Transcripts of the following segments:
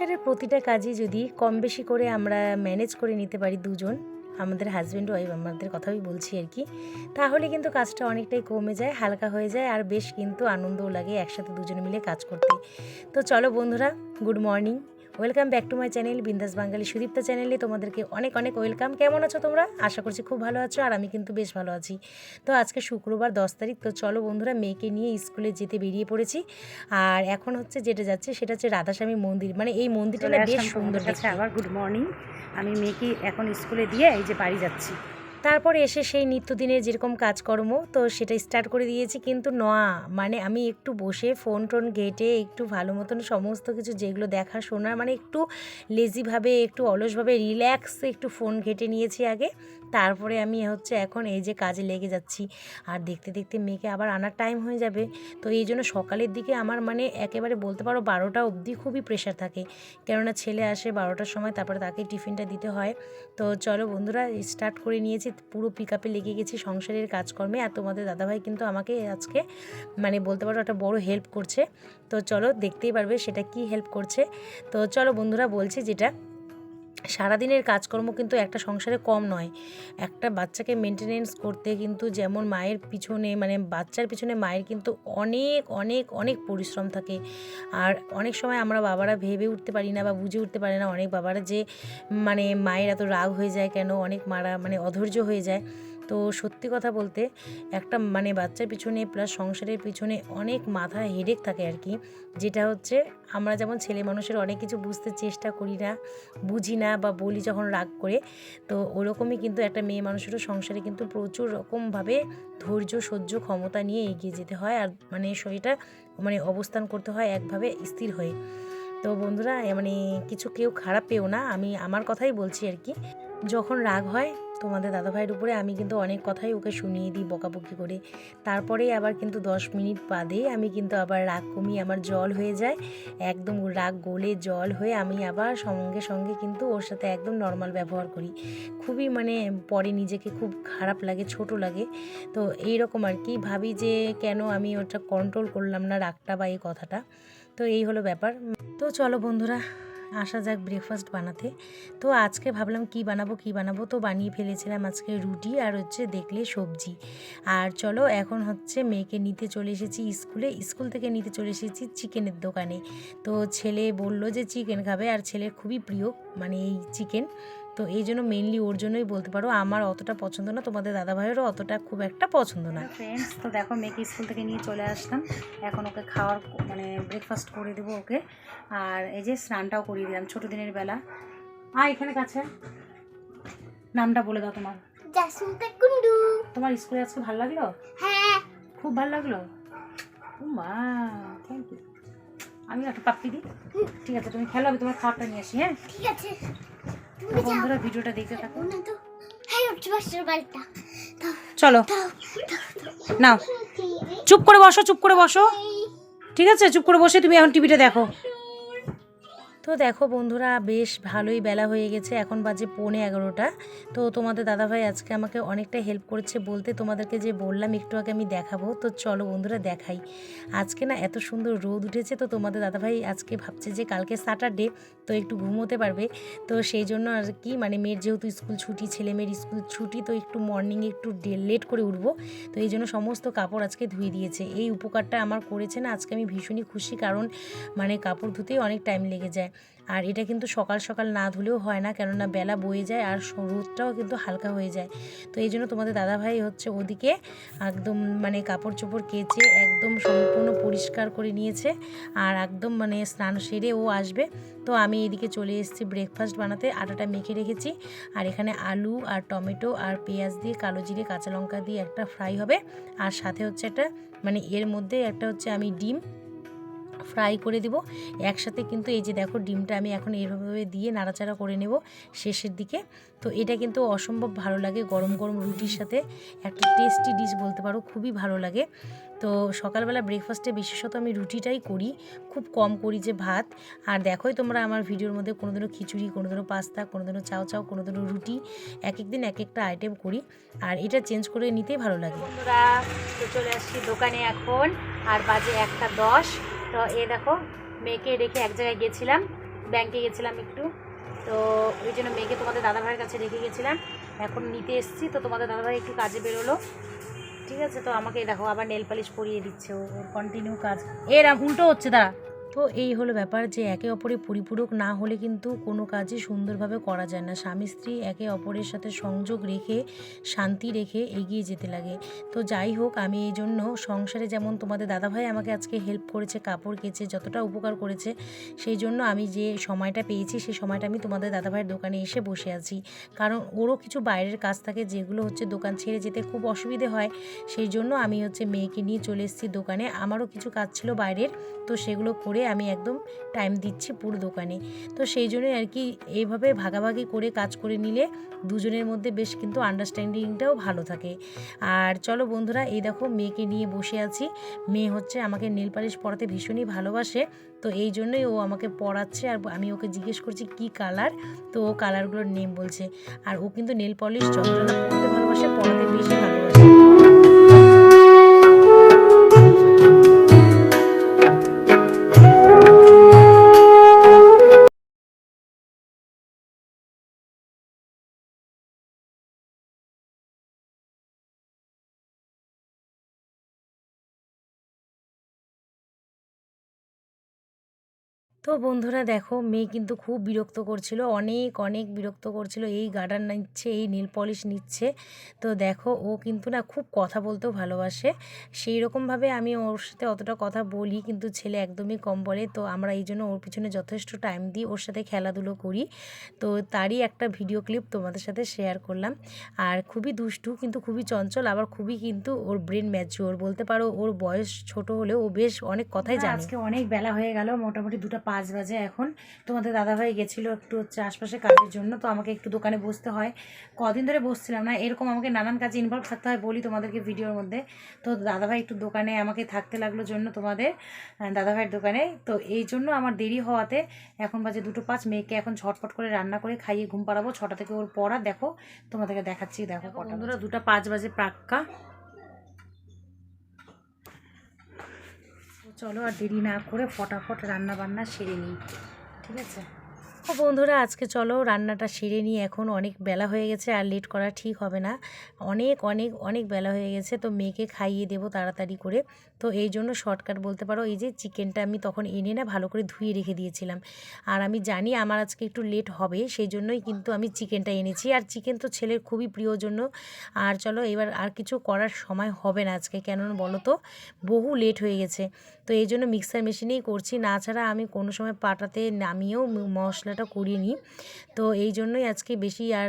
সংসারের প্রতিটা কাজই যদি কম বেশি করে আমরা ম্যানেজ করে নিতে পারি দুজন, আমাদের হাজব্যান্ড ওয়াইফ, আমাদের কথাই বলছি আর কি, তাহলে কিন্তু কাজটা অনেকটাই কমে যায়, হালকা হয়ে যায়, আর বেশ কিন্তু আনন্দও লাগে একসাথে দুজনে মিলে কাজ করতে। তো চলো বন্ধুরা, good morning, welcome back to my channel বিন্দাস বাঙালি সুদীপ্তা চ্যানেলে তোমাদেরকে অনেক অনেক ওয়েলকাম। কেমন আছো তোমরা? আশা করছি খুব ভালো আছো, আর আমি কিন্তু বেশ ভালো আছি। তো আজকে শুক্রবার 10 তারিখ। তো চলো বন্ধুরা, মেয়েকে নিয়ে স্কুলে যেতে বেরিয়ে পড়েছি। আর এখন হচ্ছে যেটা যাচ্ছে সেটা হচ্ছে রাধাস্বামী মন্দির, মানে এই মন্দিরটা না বেশ সুন্দর দেখতে। আবার গুড মর্নিং। আমি মেয়েকে এখন স্কুলে দিয়ে এই যে বাড়ি যাচ্ছি। তারপরে এসে সেই নিত্যদিনের যেরকম কাজকর্ম তো সেটা স্টার্ট করে দিয়েছি, কিন্তু মানে আমি একটু বসে ফোন টোন ঘেটে একটু ভালো মতন সমস্ত কিছু যেগুলো দেখা শোনার, মানে একটু লেজিভাবে একটু অলসভাবে রিল্যাক্সে একটু ফোন ঘেটে নিয়েছি আগে। তারপরে আমি হচ্ছে এখন এই যে কাজে লেগে যাচ্ছি। আর দেখতে দেখতে মেয়েকে আবার আনার টাইম হয়ে যাবে। তো এই জন্য সকালের দিকে আমার মানে একেবারে বলতে পারো 12টা অবধি খুবই প্রেশার থাকে, কেননা ছেলে আসে 12টার সময়, তারপরে তাকে টিফিনটা দিতে হয়। তো চলো বন্ধুরা, স্টার্ট করে নিয়েছি, পুরো পিক আপে লেগে গেছি সংসারের কাজকর্মে। আর তোমাদের দাদাভাই কিন্তু আমাকে আজকে মানে বলতে পারো একটা বড় হেল্প করছে। তো চলো দেখতেই পারবে সেটা কি হেল্প করছে। তো চলো বন্ধুরা, বলছি যেটা সারাদিনের কাজকর্ম কিন্তু একটা সংসারে কম নয়। একটা বাচ্চাকে মেনটেনেন্স করতে কিন্তু যেমন মায়ের পিছনে, মানে বাচ্চার পিছনে মায়ের কিন্তু অনেক অনেক অনেক পরিশ্রম থাকে। আর অনেক সময় আমরা বাবারা ভেবে উঠতে পারি না বা বুঝে উঠতে পারি না, অনেক বাবারা যে মানে মায়ের এত রাগ হয়ে যায় কেন, অনেক মারা মানে অধৈর্য হয়ে যায়। তো সত্যি কথা বলতে একটা মানে বাচ্চার পিছনে প্লাস সংসারের পিছনে অনেক মাথা হেডেক থাকে আর কি, যেটা হচ্ছে আমরা যেমন ছেলে মানুষের অনেক কিছু বুঝতে চেষ্টা করি না, বুঝি না বা বলি যখন রাগ করে। তো ওরকমই কিন্তু একটা মেয়ে মানুষেরও সংসারে কিন্তু প্রচুর রকমভাবে ধৈর্য সহ্য ক্ষমতা নিয়ে এগিয়ে যেতে হয়, আর মানে শরীরটা মানে অবস্থান করতে হয় একভাবে স্থির হয়ে। তো বন্ধুরা, মানে কিছু কেউ খারাপ পেও না, আমি আমার কথাই বলছি আর কি। যখন রাগ হয় তোমাদের দাদাভাইয়ের উপরে, আমি কিন্তু অনেক কথাই ওকে শুনিয়ে দিই বকাবকি করে। তারপরেই আবার কিন্তু 10 মিনিট বাদে আমি কিন্তু আবার রাগ কমিয়ে আমার জল হয়ে যায়, একদম রাগ গলে জল হয়ে আমি আবার সঙ্গে সঙ্গে কিন্তু ওর সাথে একদম নর্মাল ব্যবহার করি। খুবই মানে পরে নিজেকে খুব খারাপ লাগে, ছোট লাগে। তো এইরকম আর কি, ভাবি যে কেন আমি ওটা কন্ট্রোল করলাম না রাগটা বা এই কথাটা। তো এই হলো ব্যাপার। তো চলো বন্ধুরা, আসা যাক ব্রেকফাস্ট বানাতে। তো আজকে ভাবলাম কি বানাবো, তো বানিয়ে ফেলেছিলাম আজকে রুটি আর হচ্ছে দেখলে সবজি। আর চলো এখন হচ্ছে মেয়েকে নিতে চলে এসেছি স্কুল থেকে নিতে চলে এসেছি চিকেনের দোকানে। তো ছেলে বলল যে চিকেন খাবে, আর ছেলের খুবই প্রিয় মানে এই চিকেন। তো এই জন্য মেনলি ওর জন্যই বলতে পারো, আমার অতটা পছন্দ না, তোমাদের দাদাভাইয়েরও অতটা খুব একটা পছন্দ না। ফ্রেন্ডস, তো দেখো মেয়েকে স্কুল থেকে নিয়ে চলে আসলাম। এখন ওকে খাওয়ার মানে ব্রেকফাস্ট করে দেবো ওকে। আর এই যে স্নানটাও করিয়ে দিলাম ছোটো দিনের বেলা। এখানে কাছে নামটা বলে দাও তোমার। তোমার স্কুলে আজকে ভালো লাগলো? হ্যাঁ, খুব ভালো লাগলো। ও মা, থ্যাংক ইউ। আমি একটা পাপ্পি দিই। ঠিক আছে, তুমি খেলো, আমি তোমার খাবারটা নিয়ে আসি। হ্যাঁ ঠিক আছে। তো বন্ধুরা, ভিডিওটা দেখতে থাকো। চলো, নাও, চুপ করে বসো। ঠিক আছে, চুপ করে বসে তুমি এখন টিভিটা দেখো। তো দেখো বন্ধুরা, বেশ ভালোই বেলা হয়ে গেছে, এখন বাজে 11:15। তো তোমাদের দাদাভাই আজকে আমাকে অনেকটা হেল্প করেছে বলতে, তোমাদেরকে যে বললাম একটু আগে আমি দেখাবো। তো চলো বন্ধুরা দেখাই। আজকে না এত সুন্দর রোদ উঠেছে, তো তোমাদের দাদাভাই আজকে ভাবছে যে কালকে স্যাটারডে, তো একটু ঘুমোতে পারবে। তো সেই জন্য আর কি, মানে মেয়ের যেহেতু স্কুল ছুটি, ছেলে মেয়ের স্কুল ছুটি, তো একটু মর্নিংয়ে একটু লেট করে উঠবো। তো এই জন্য সমস্ত কাপড় আজকে ধুয়ে দিয়েছে। এই উপকারটা আমার করেছে না, আজকে আমি ভীষণই খুশি, কারণ মানে কাপড় ধুতেই অনেক টাইম লেগে যায়। আর এটা কিন্তু সকাল সকাল না ধুলেও হয় না, কেননা বেলা বয়ে যায় আর রোদটাও কিন্তু হালকা হয়ে যায়। তো এই জন্য তোমাদের দাদাভাই হচ্ছে ওদিকে একদম মানে কাপড় চোপড় কেচে একদম সম্পূর্ণ পরিষ্কার করে নিয়েছে, আর একদম মানে স্নান সেরে ও আসবে। তো আমি এদিকে চলে এসেছি ব্রেকফাস্ট বানাতে, আটাটা মেখে রেখেছি। আর এখানে আলু আর টমেটো আর পেঁয়াজ দিয়ে কালো জিরে কাঁচা লঙ্কা দিয়ে একটা ফ্রাই হবে, আর সাথে হচ্ছে একটা মানে এর মধ্যে একটা হচ্ছে আমি ডিম ফ্রাই করে দেব একসাথে। কিন্তু এই যে দেখো ডিমটা আমি এখন এইভাবে দিয়ে নাড়াচাড়া করে নেব শেষের দিকে। তো এটা কিন্তু অসম্ভব ভালো লাগে গরম গরম রুটির সাথে, একটা টেস্টি ডিশ বলতে পারো, খুবই ভালো লাগে। তো সকালবেলা ব্রেকফাস্টে বিশেষত আমি রুটিটাই করি, খুব কম করি যে ভাত। আর দেখোই তোমরা আমার ভিডিওর মধ্যে কোনোদিনও খিচুড়ি, কোনোদিনও পাস্তা, কোনোদিনও চাও, কোনোদিনও রুটি, এক একদিন এক একটা আইটেম করি, আর এটা চেঞ্জ করে নিতেই ভালো লাগে। বন্ধুরা, তো চলে আসছি দোকানে এখন, আর বাজে 1:10। তো দেখো মেয়েকে রেখে এক জায়গায় গেছিলাম, ব্যাংকে গেছিলাম একটু, তো ওই জন্য মেয়েকে তোমাদের দাদাভাইয়ের কাছে রেখে গেছিলাম, এখন নিতে এসেছি। তো তোমাদের দাদাভাই একটু কাজে বেরোলো, ঠিক আছে। তো আমাকে দেখো আবার নেল পালিশ পরিয়ে দিচ্ছে, ওর কন্টিনিউ কাজ। এরা উল্টো হচ্ছে, দাঁড়া। তো এই হলো ব্যাপার যে একে অপরের পরিপূরক না হলে কিন্তু কোনো কাজই সুন্দরভাবে করা যায় না। স্বামী স্ত্রী একে অপরের সাথে সংযোগ রেখে শান্তি রেখে এগিয়ে যেতে লাগে। তো যাই হোক, আমি এই জন্য সংসারে যেমন তোমাদের দাদাভাই আমাকে আজকে হেল্প করেছে, কাপড় কেচে যতটা উপকার করেছে, সেই জন্য আমি যে সময়টা পেয়েছি সেই সময়টা আমি তোমাদের দাদাভাইয়ের দোকানে এসে বসে আছি। কারণ ওরও কিছু বাইরের কাজ থাকে যেগুলো হচ্ছে দোকান ছেড়ে যেতে খুব অসুবিধে হয়, সেই জন্য আমি হচ্ছে মেয়েকে নিয়ে চলে এসেছি দোকানে। আমারও কিছু কাজ ছিল বাইরের, তো সেগুলো করে আমি একদম টাইম দিচ্ছি পুরো দোকানে। তো সেই জন্যই আর কি এইভাবে ভাগাভাগি করে কাজ করে নিলে দুজনের মধ্যে বেশ কিন্তু আন্ডারস্ট্যান্ডিংটাও ভালো থাকে। আর চলো বন্ধুরা, এই দেখো মেয়েকে নিয়ে বসে আছি। মেয়ে হচ্ছে আমাকে নেল পালিশ পরাতে ভীষণই ভালোবাসে, তো এই জন্যই ও আমাকে পরাচ্ছে। আর আমি ওকে জিজ্ঞেস করছি কি কালার, তো ও কালারগুলোর নেম বলছে। আর ও কিন্তু নেল পলিশ যতটা না পরতে ভালোবাসে, পরাতে বেশি ভালোবাসে। তো বন্ধুরা দেখো, মেয়ে কিন্তু খুব বিরক্ত করছিল, অনেক অনেক বিরক্ত করছিল। এই গার্ডার নিচ্ছে, এই নীল পলিশ নিচ্ছে। তো দেখো ও কিন্তু না খুব কথা বলতেও ভালোবাসে। সেই রকমভাবে আমি ওর সাথে অতটা কথা বলি, কিন্তু ছেলে একদমই কম বলে। তো আমরা এই জন্য ওর পিছনে যথেষ্ট টাইম দিই, ওর সাথে খেলাধুলো করি। তো তারই একটা ভিডিও ক্লিপ তোমাদের সাথে শেয়ার করলাম। আর খুবই দুষ্টু, কিন্তু খুবই চঞ্চল, আবার খুবই কিন্তু ওর ব্রেন ম্যাচিওর বলতে পারো। ওর বয়স ছোট হলেও ও বেশ অনেক কথাই জানে। আজকে অনেক বেলা হয়ে গেল, মোটামুটি 2:05 বাজে এখন। তোমাদের দাদাভাই গেছিলো একটু হচ্ছে আশপাশে কাজের জন্য, তো আমাকে একটু দোকানে বসতে হয়। কদিন ধরে বসছিলাম না, এরকম আমাকে নানান কাজে ইনভলভ থাকতে হয়, বলি তোমাদেরকে ভিডিওর মধ্যে। তো দাদাভাই একটু দোকানে আমাকে থাকতে লাগলো জন্য, তোমাদের দাদাভাইয়ের দোকানে। তো এই জন্য আমার দেরি হওয়াতে এখন বাজে 2:05। মেয়েকে এখন ঝটপট করে রান্না করে খাইয়ে ঘুম পাড়াবো। 6টা থেকে ওর পড়া, দেখো তোমাদেরকে দেখাচ্ছি। দেখো বন্ধুরা, 2:05 বাজে প্রাক্কা। চলো আর দেরি না করে ফটাফট রান্না বান্না সেরে নিই, ঠিক আছে। ও বন্ধুরা, আজকে চলো রান্নাটা সেরে নিই। এখন অনেক বেলা হয়ে গেছে, আর লেট করা ঠিক হবে না। অনেক অনেক অনেক বেলা হয়ে গেছে, তো মেয়েকে খাইয়ে দেবো তাড়াতাড়ি করে। তো এই জন্য শর্টকাট বলতে পারো, এই যে চিকেনটা আমি তখন এনে না ভালো করে ধুয়ে রেখে দিয়েছিলাম। আর আমি জানি আমার আজকে একটু লেট হবে, সেই জন্যই কিন্তু আমি চিকেনটা এনেছি। আর চিকেন তো ছেলের খুবই প্রিয় জন্য। আর চলো এবার আর কিছু করার সময় হবে না আজকে, কেন বলো তো, বহু লেট হয়ে গেছে। তো এই জন্য মিক্সার মেশিনেই করছি, না ছাড়া আমি কোনো সময় পাটাতে নামিয়েও মশলাটা করিয়ে নিই। তো এই জন্যই আজকে বেশি আর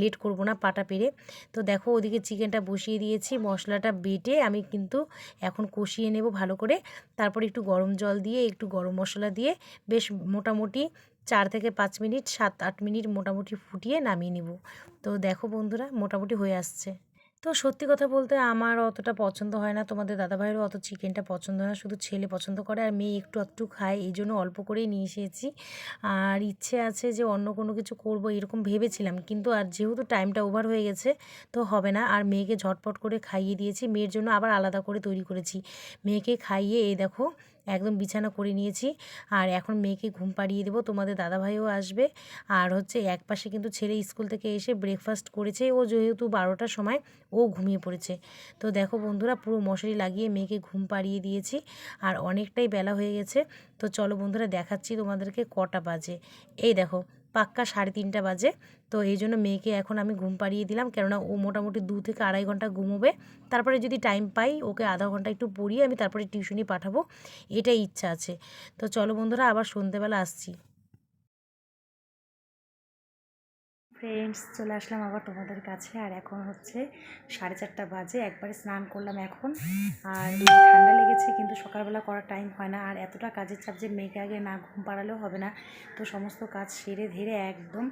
লেট করব না পাটা পেরে। তো দেখো ওদিকে চিকেনটা বসিয়ে দিয়েছি, মশলাটা বেটে আমি কিন্তু এখন কষিয়ে নেব ভালো করে। তারপর একটু গরম জল দিয়ে, একটু গরম মশলা দিয়ে বেশ মোটামুটি 4 থেকে 5 মিনিট, 7-8 মিনিট মোটামুটি ফুটিয়ে নামিয়ে নেব। তো দেখো বন্ধুরা, মোটামুটি হয়ে আসছে। তো সত্যি কথা বলতে আমার অতটা পছন্দ হয় না, তোমাদের দাদাভাইয়েরও অত চিকেনটা পছন্দ না, শুধু ছেলে পছন্দ করে আর মেয়ে একটু একটু খায়, এই জন্য অল্প করেই নিয়ে এসেছি। আর ইচ্ছে আছে যে অন্য কোনো কিছু করব এরকম ভেবেছিলাম, কিন্তু আর যেহেতু টাইমটা ওভার হয়ে গেছে তো হবে না। আর মেয়েকে ঝটপট করে খাইয়ে দিয়েছি, মেয়ের জন্য আবার আলাদা করে তৈরি করেছি। মেয়েকে খাইয়ে এই দেখো একদম বিছানা করে নিয়েছি। আর এখন মেয়েকে ঘুম পাড়িয়ে দেবো, তোমাদের দাদাভাইও আসবে। আর হচ্ছে এক পাশে কিন্তু ছেলে স্কুল থেকে এসে ব্রেকফাস্ট করেছে, ও যেহেতু 12টার সময় ও ঘুমিয়ে পড়েছে। তো দেখো বন্ধুরা, পুরো মশারি লাগিয়ে মেয়েকে ঘুম পাড়িয়ে দিয়েছি। আর অনেকটাই বেলা হয়ে গেছে। তো চলো বন্ধুরা, দেখাচ্ছি তোমাদেরকে কটা বাজে। এই দেখো পাক্কা 3:30 বাজে। তো এই জন্য মেয়েকে এখন আমি ঘুম পাড়িয়ে দিলাম, কেননা ও মোটামুটি 2 থেকে 2.5 ঘন্টা ঘুমোবে। তারপরে যদি টাইম পাই ওকে আধা ঘন্টা একটু পড়িয়ে আমি তারপরে টিউশনি পাঠাবো, এটাই ইচ্ছা আছে। তো চলো বন্ধুরা, আবার সন্ধেবেলা আসছি। ফ্রেন্ডস, চলে আসলাম আবার তোমাদের কাছে। আর এখন হচ্ছে 4:30 বাজে, একবারে স্নান করলাম এখন। আর ঠান্ডা লেগেছে, কিন্তু সকালবেলা করার টাইম হয় না। আর এতটা কাজের চাপ যে মেয়েকে আগে না ঘুম পাড়ালেও হবে না। তো সমস্ত কাজ সেরে ধীরে একদম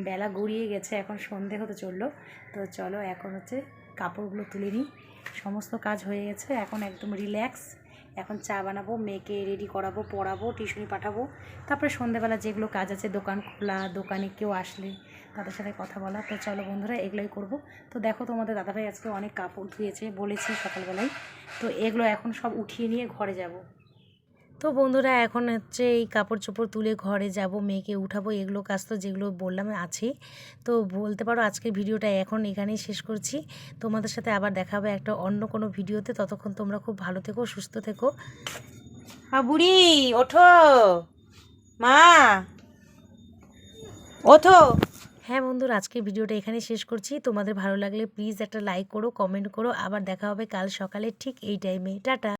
বেলা গড়িয়ে গেছে, এখন সন্ধে হতে চললো। তো চলো এখন হচ্ছে কাপড়গুলো তুলে নিই। সমস্ত কাজ হয়ে গেছে, এখন একদম রিল্যাক্স। এখন চা বানাবো, মেয়েকে রেডি করাবো, পড়াবো, টিউশনি পাঠাবো। তারপরে সন্ধেবেলা যেগুলো কাজ আছে, দোকান খোলা, দোকানে কেউ আসলে তাদের সাথে কথা বলা। তো চলো বন্ধুরা, এগুলোই করব। তো দেখো তোমাদের দাদাভাই আজকে অনেক কাপড় ধুয়েছে, বলেছি সকালবেলায়। তো এগুলো এখন সব উঠিয়ে নিয়ে ঘরে যাব। তো বন্ধুরা এখন হচ্ছে এই কাপড় চোপড় তুলে ঘরে যাব, মেয়েকে উঠাবো, এগুলো কাজ তো যেগুলো বললাম আছেই। তো বলতে পারো আজকের ভিডিওটা এখন এখানেই শেষ করছি। তোমাদের সাথে আবার দেখা হবে একটা অন্য কোনো ভিডিওতে। ততক্ষণ তোমরা খুব ভালো থেকো, সুস্থ থেকো। বুড়ি ওঠো, মা ওঠো। হ্যাঁ বন্ধুরা, আজকের ভিডিওটা এখানে শেষ করছি। তোমাদের ভালো লাগলে প্লিজ একটা লাইক করো, কমেন্ট করো। আবার দেখা হবে কাল সকালে ঠিক এই টাইমে। টাটা।